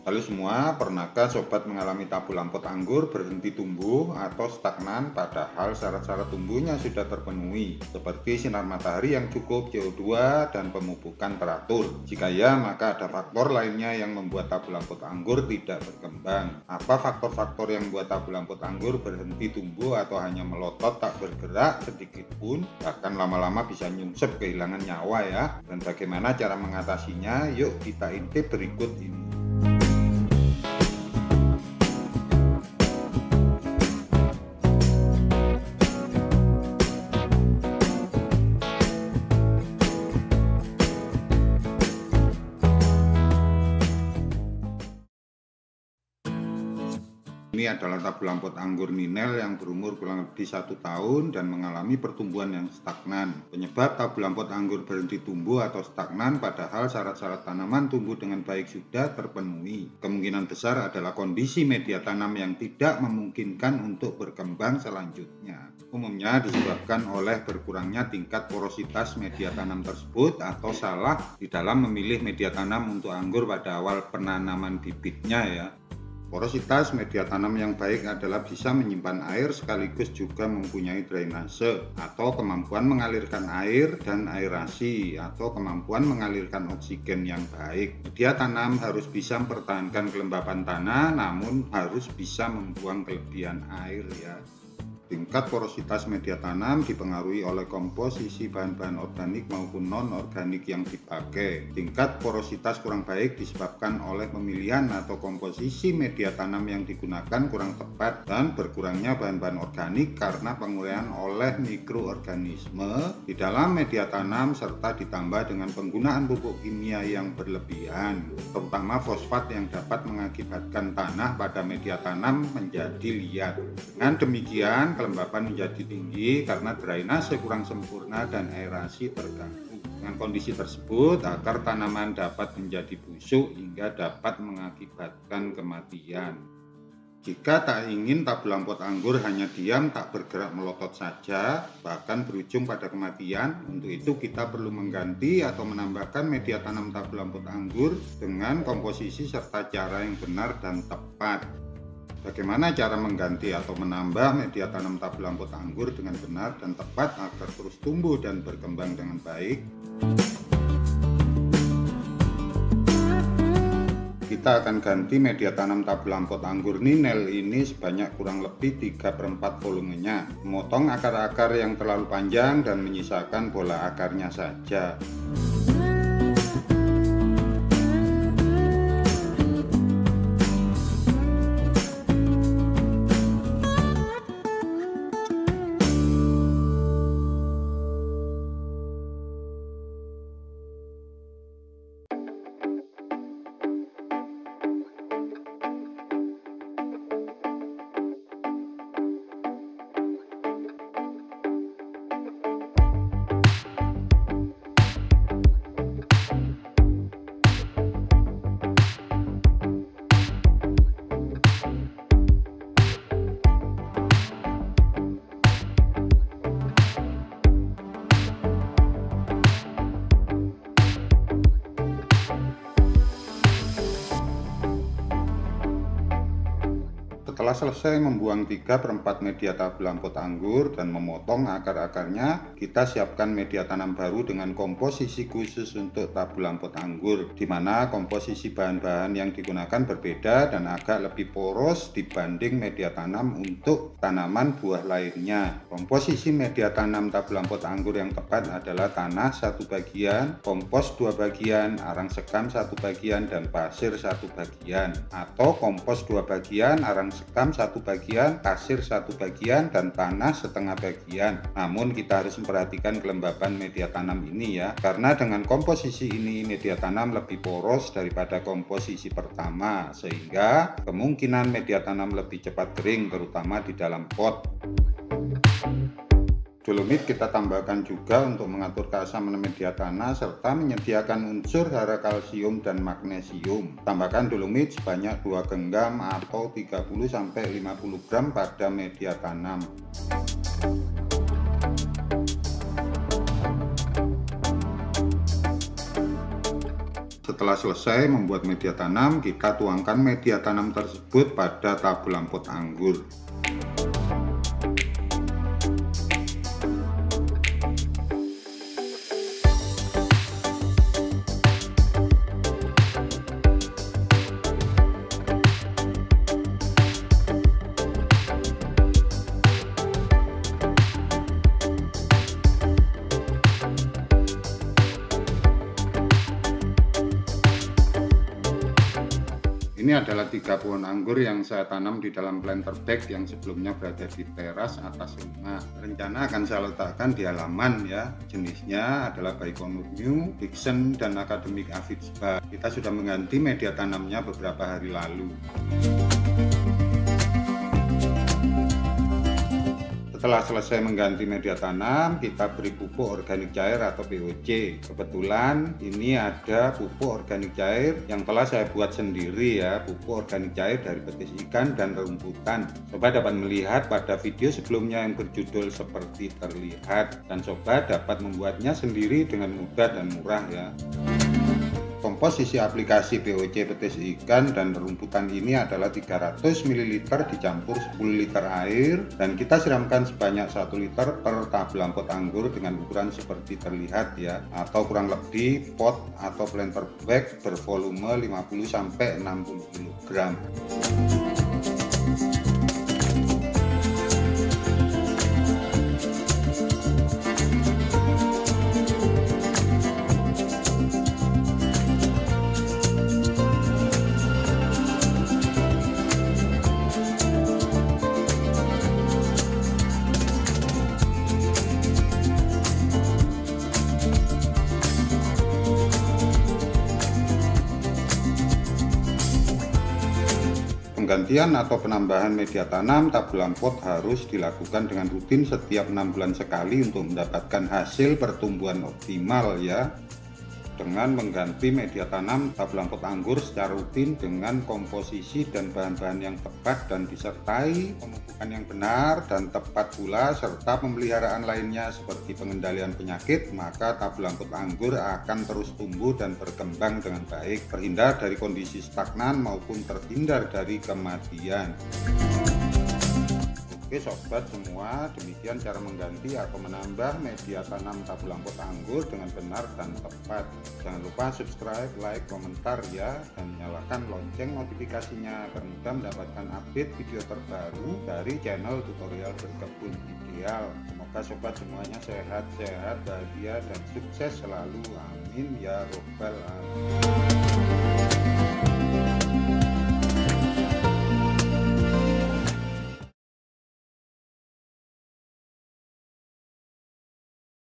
Halo semua, pernahkah sobat mengalami tabu lampot anggur berhenti tumbuh atau stagnan padahal syarat-syarat tumbuhnya sudah terpenuhi, seperti sinar matahari yang cukup, CO2, dan pemupukan teratur? Jika ya, maka ada faktor lainnya yang membuat tabu lampot anggur tidak berkembang. Apa faktor-faktor yang membuat tabu lampot anggur berhenti tumbuh atau hanya melotot tak bergerak sedikit pun, bahkan lama-lama bisa nyungsep kehilangan nyawa ya? Dan bagaimana cara mengatasinya? Yuk kita intip berikut ini. Ini adalah tabu lampot anggur ninel yang berumur kurang lebih 1 tahun dan mengalami pertumbuhan yang stagnan. Penyebab tabu lampot anggur berhenti tumbuh atau stagnan padahal syarat-syarat tanaman tumbuh dengan baik sudah terpenuhi. Kemungkinan besar adalah kondisi media tanam yang tidak memungkinkan untuk berkembang selanjutnya. Umumnya disebabkan oleh berkurangnya tingkat porositas media tanam tersebut atau salah di dalam memilih media tanam untuk anggur pada awal penanaman bibitnya ya. Porositas media tanam yang baik adalah bisa menyimpan air sekaligus juga mempunyai drainase atau kemampuan mengalirkan air dan aerasi atau kemampuan mengalirkan oksigen yang baik. Media tanam harus bisa mempertahankan kelembapan tanah namun harus bisa membuang kelebihan air ya. Tingkat porositas media tanam dipengaruhi oleh komposisi bahan-bahan organik maupun non-organik yang dipakai. Tingkat porositas kurang baik disebabkan oleh pemilihan atau komposisi media tanam yang digunakan kurang tepat dan berkurangnya bahan-bahan organik karena penguraian oleh mikroorganisme di dalam media tanam serta ditambah dengan penggunaan pupuk kimia yang berlebihan, terutama fosfat yang dapat mengakibatkan tanah pada media tanam menjadi liat. Dengan demikian, kelembapan menjadi tinggi karena drainase kurang sempurna dan aerasi terganggu. Dengan kondisi tersebut, akar tanaman dapat menjadi busuk hingga dapat mengakibatkan kematian. Jika tak ingin tabu lampot anggur hanya diam tak bergerak melotot saja, bahkan berujung pada kematian, untuk itu kita perlu mengganti atau menambahkan media tanam tabu lampot anggur dengan komposisi serta cara yang benar dan tepat. Bagaimana cara mengganti atau menambah media tanam tabu lampot anggur dengan benar dan tepat agar terus tumbuh dan berkembang dengan baik? Kita akan ganti media tanam tabu lampot anggur ninel ini sebanyak kurang lebih 3/4 volumenya. Memotong akar-akar yang terlalu panjang dan menyisakan bola akarnya saja. Setelah selesai membuang 3/4 media tabu lampot anggur dan memotong akar-akarnya, kita siapkan media tanam baru dengan komposisi khusus untuk tabu lampot anggur, di mana komposisi bahan-bahan yang digunakan berbeda dan agak lebih poros dibanding media tanam untuk tanaman buah lainnya. Komposisi media tanam tabu lampot anggur yang tepat adalah tanah 1 bagian, kompos 2 bagian, arang sekam 1 bagian, dan pasir 1 bagian, atau kompos 2 bagian, arang sekam 1 bagian, pasir 1 bagian, dan tanah setengah bagian. Namun kita harus memperhatikan kelembapan media tanam ini ya, karena dengan komposisi ini media tanam lebih poros daripada komposisi pertama, sehingga kemungkinan media tanam lebih cepat kering, terutama di dalam pot. Dolomit kita tambahkan juga untuk mengatur keasaman media tanah serta menyediakan unsur hara kalsium dan magnesium. Tambahkan dolomit sebanyak 2 genggam atau 30-50 gram pada media tanam. Setelah selesai membuat media tanam, kita tuangkan media tanam tersebut pada tabung pot anggur. Ini adalah 3 pohon anggur yang saya tanam di dalam planter bag yang sebelumnya berada di teras atas rumah. Rencana akan saya letakkan di halaman ya. Jenisnya adalah Baikonur New, Dixon, dan Academic Aphidisba. Kita sudah mengganti media tanamnya beberapa hari lalu. Setelah selesai mengganti media tanam, kita beri pupuk organik cair atau POC. Kebetulan ini ada pupuk organik cair yang telah saya buat sendiri ya, pupuk organik cair dari betis ikan dan rumputan. Sobat dapat melihat pada video sebelumnya yang berjudul Seperti Terlihat, dan sobat dapat membuatnya sendiri dengan mudah dan murah ya. Komposisi aplikasi POC betis ikan dan rumputan ini adalah 300 ml dicampur 10 liter air, dan kita siramkan sebanyak 1 liter per tabung pot anggur dengan ukuran seperti terlihat ya, atau kurang lebih pot atau planter bag bervolume 50-60 kg. Penggantian atau penambahan media tanam tabung pot harus dilakukan dengan rutin setiap 6 bulan sekali untuk mendapatkan hasil pertumbuhan optimal ya. Dengan mengganti media tanam tabung pot anggur secara rutin dengan komposisi dan bahan-bahan yang tepat dan disertai pemupukan yang benar dan tepat pula serta pemeliharaan lainnya seperti pengendalian penyakit, maka tabung pot anggur akan terus tumbuh dan berkembang dengan baik, terhindar dari kondisi stagnan maupun terhindar dari kematian. Oke sobat semua, demikian cara mengganti atau menambah media tanam tabung pot anggur dengan benar dan tepat. Jangan lupa subscribe, like, komentar ya, dan nyalakan lonceng notifikasinya agar mudah mendapatkan update video terbaru dari channel tutorial berkebun ideal. Semoga sobat semuanya sehat, bahagia, dan sukses selalu. Amin ya robbal alamin.